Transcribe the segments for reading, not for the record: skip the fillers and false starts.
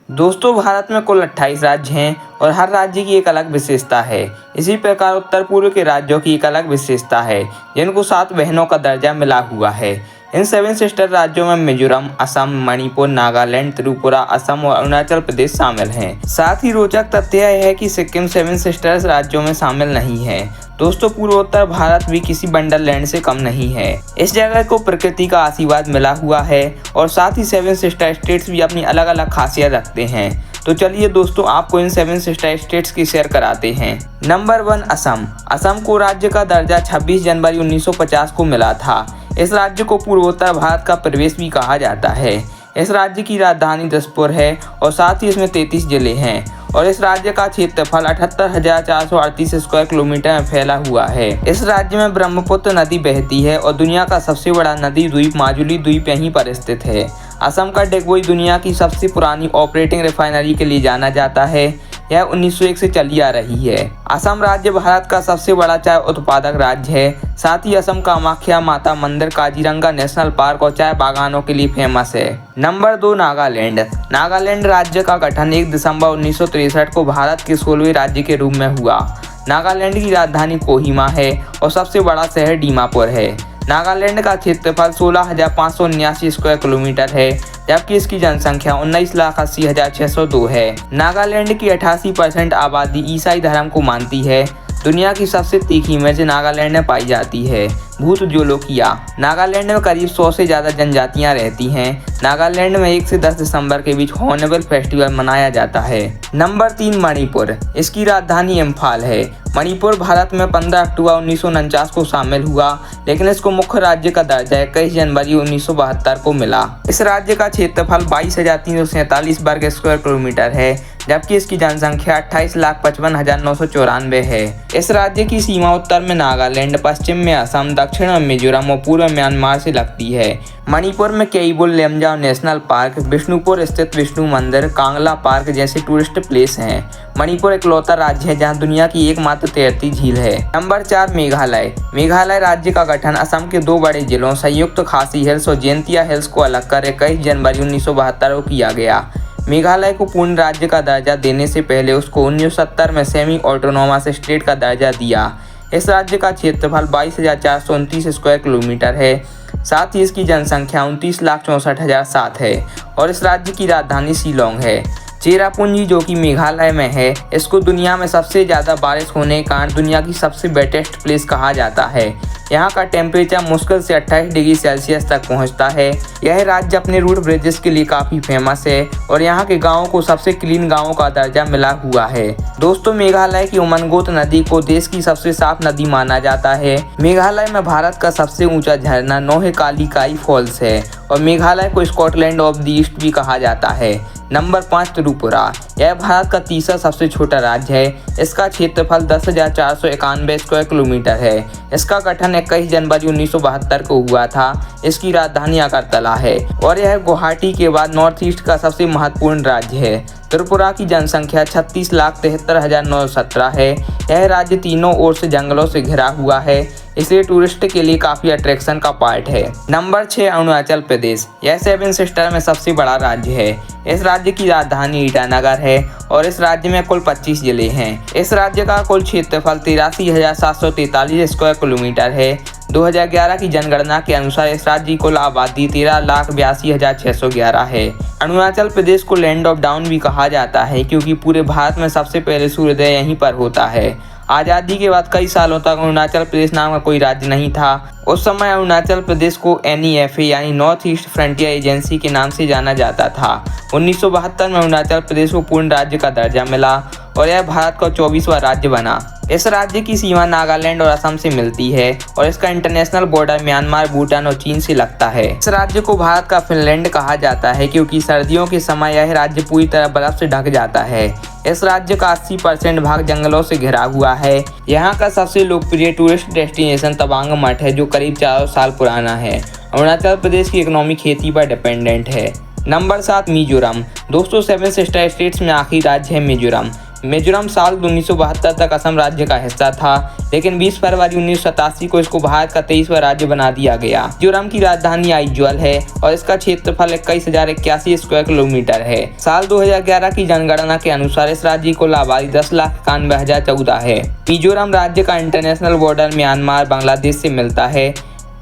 दोस्तों भारत में कुल 28 राज्य हैं और हर राज्य की एक अलग विशेषता है। इसी प्रकार उत्तर पूर्व के राज्यों की एक अलग विशेषता है जिनको 7 बहनों का दर्जा मिला हुआ है। इन 7 सिस्टर राज्यों में मिजोरम, असम, मणिपुर, नागालैंड, त्रिपुरा, असम और अरुणाचल प्रदेश शामिल हैं। साथ ही रोचक तथ्य यह है कि सिक्किम 7 सिस्टर्स राज्यों में शामिल नहीं है। दोस्तों पूर्वोत्तर भारत भी किसी वंडरलैंड से कम नहीं है। इस जगह को प्रकृति का आशीर्वाद मिला हुआ है और साथ ही 7 सिस्टर स्टेट्स भी अपनी अलग अलग खासियत रखते हैं। तो चलिए दोस्तों आपको इन 7 सिस्टर स्टेट्स की शेयर कराते हैं। नंबर 1 असम। असम को राज्य का दर्जा 26 जनवरी 1950 को मिला था। इस राज्य को पूर्वोत्तर भारत का प्रवेश भी कहा जाता है। इस राज्य की राजधानी दिसपुर है और साथ ही इसमें 33 जिले हैं और इस राज्य का क्षेत्रफल 78,438 स्क्वायर किलोमीटर में फैला हुआ है। इस राज्य में ब्रह्मपुत्र नदी बहती है और दुनिया का सबसे बड़ा नदी द्वीप माजुली द्वीप यहीं पर स्थित है। असम का डिगबोई दुनिया की सबसे पुरानी ऑपरेटिंग रिफाइनरी के लिए जाना जाता है। यह 1901 से चली आ रही है। असम राज्य भारत का सबसे बड़ा चाय उत्पादक राज्य है। साथ ही असम कामाख्या माता मंदिर, काजीरंगा नेशनल पार्क और चाय बागानों के लिए फेमस है। नंबर 2 नागालैंड। नागालैंड राज्य का गठन 1 दिसंबर 1963 को भारत के 16वें राज्य के रूप में हुआ। नागालैंड की राजधानी कोहिमा है और सबसे बड़ा शहर दीमापुर है। नागालैंड का क्षेत्रफल 16,579 स्क्वायर किलोमीटर है जबकि इसकी जनसंख्या 19,80,602 है। नागालैंड की 88% आबादी ईसाई धर्म को मानती है। दुनिया की सबसे तीखी मिर्च नागालैंड में पाई जाती है, भूत जोलोकिया। नागालैंड में करीब 100 से ज़्यादा जनजातियां रहती हैं। नागालैंड में 1 से 10 दिसंबर के बीच हॉर्नबिल फेस्टिवल मनाया जाता है। नंबर 3 मणिपुर। इसकी राजधानी इम्फाल है। मणिपुर भारत में 15 अक्टूबर 1949 को शामिल हुआ लेकिन इसको मुख्य राज्य का दर्जा 21 जनवरी 1972 को मिला। इस राज्य का क्षेत्रफल 22,347 वर्ग स्क्वायर किलोमीटर है जबकि इसकी जनसंख्या 28,55,994 है। इस राज्य की सीमा उत्तर में नागालैंड, पश्चिम में असम, दक्षिण में मिजोरम और पूर्व में म्यांमार से लगती है। मणिपुर में केइबुल लेमजाओ नेशनल पार्क, बिष्णुपुर स्थित विष्णु मंदिर, कांगला पार्क जैसे टूरिस्ट प्लेस हैं। मणिपुर इकलौता राज्य है जहां दुनिया की एकमात्र तैरती झील है। नंबर 4 मेघालय। मेघालय राज्य का गठन असम के 2 बड़े जिलों संयुक्त खासी हिल्स और जैंतिया हिल्स को अलग कर 21 जनवरी 1972 को किया गया। मेघालय को पूर्ण राज्य का दर्जा देने से पहले उसको 1970 में सेमी ऑटोनोमस स्टेट का दर्जा दिया। इस राज्य का क्षेत्रफल 22,429 स्क्वायर किलोमीटर है। साथ ही इसकी जनसंख्या 29,64,007 है और इस राज्य की राजधानी शिलोंग है। चेरापूंजी जो कि मेघालय में है, इसको दुनिया में सबसे ज़्यादा बारिश होने के कारण दुनिया की सबसे वेटेस्ट प्लेस कहा जाता है। यहाँ का टेम्परेचर मुश्किल से 28 डिग्री सेल्सियस तक पहुँचता है। यह राज्य अपने रूट ब्रिजेस के लिए काफ़ी फेमस है और यहाँ के गाँवों को सबसे क्लीन गाँवों का दर्जा मिला हुआ है। दोस्तों मेघालय की उमनगोत नदी को देश की सबसे साफ नदी माना जाता है। मेघालय में भारत का सबसे ऊंचा झरना नोहेकालिकाई फॉल्स है और मेघालय को स्कॉटलैंड ऑफ द ईस्ट भी कहा जाता है। नंबर 5 त्रिपुरा। यह भारत का तीसरा सबसे छोटा राज्य है। इसका क्षेत्रफल 10,491 स्क्वायर किलोमीटर है। इसका गठन 21 जनवरी 1972 को हुआ था। इसकी राजधानी अगरतला है और यह गुवाहाटी के बाद नॉर्थ ईस्ट का सबसे महत्वपूर्ण राज्य है। त्रिपुरा की जनसंख्या 36,73,917 है। यह राज्य तीनों ओर से जंगलों से घिरा हुआ है इसलिए टूरिस्ट के लिए काफ़ी अट्रैक्शन का पार्ट है। नंबर 6 अरुणाचल प्रदेश। यह 7 सिस्टर में सबसे बड़ा राज्य है। इस राज्य की राजधानी ईटानगर है और इस राज्य में कुल 25 जिले हैं। इस राज्य का कुल क्षेत्रफल 83,743 स्क्वायर किलोमीटर है। 2011 की जनगणना के अनुसार इस राज्य की कुल आबादी 13,82,611 है। अरुणाचल प्रदेश को लैंड ऑफ डाउन भी कहा जाता है क्योंकि पूरे भारत में सबसे पहले सूर्योदय यहीं पर होता है। आज़ादी के बाद कई सालों तक अरुणाचल प्रदेश नाम का कोई राज्य नहीं था। उस समय अरुणाचल प्रदेश को NEFA यानी नॉर्थ ईस्ट फ्रंटियर एजेंसी के नाम से जाना जाता था। 1972 में अरुणाचल प्रदेश को पूर्ण राज्य का दर्जा मिला और यह भारत का 24वां राज्य बना। इस राज्य की सीमा नागालैंड और असम से मिलती है और इसका इंटरनेशनल बॉर्डर म्यांमार, भूटान और चीन से लगता है। इस राज्य को भारत का फिनलैंड कहा जाता है क्योंकि सर्दियों के समय यह राज्य पूरी तरह बर्फ से ढक जाता है। इस राज्य का 80% भाग जंगलों से घिरा हुआ है। यहाँ का सबसे लोकप्रिय टूरिस्ट डेस्टिनेशन तवांग मठ है जो करीब 400 साल पुराना है। अरुणाचल प्रदेश की इकोनॉमी खेती पर डिपेंडेंट है। नंबर 7 मिजोरम। दोस्तों 7 सिस्टर स्टेट्स में आखिरी राज्य है मिजोरम। मिजोरम साल 1972 तक असम राज्य का हिस्सा था, लेकिन 20 फरवरी 1987 को इसको भारत का 23वां राज्य बना दिया गया। मिजोरम की राजधानी आइजोल है और इसका क्षेत्रफल 21,081 स्क्वायर किलोमीटर है। साल 2011 की जनगणना के अनुसार इस राज्य की कुल आबादी 10,91,014 है। मिजोरम राज्य का इंटरनेशनल बॉर्डर म्यांमार, बांग्लादेश से मिलता है।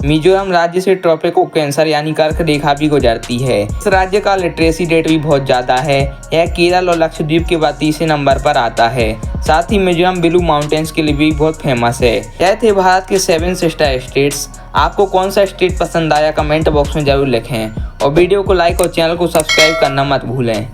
मिजोरम राज्य से ट्रॉपिको कैंसर यानी कर्क रेखा भी गुजरती है। इस राज्य का लिटरेसी रेट भी बहुत ज़्यादा है। यह केरल और लक्षद्वीप के बाद तीसरे नंबर पर आता है। साथ ही मिजोरम ब्लू माउंटेन्स के लिए भी बहुत फेमस है। यह थे भारत के 7 सिस्टर स्टेट्स। आपको कौन सा स्टेट पसंद आया कमेंट बॉक्स में जरूर लिखें और वीडियो को लाइक और चैनल को सब्सक्राइब करना मत भूलें।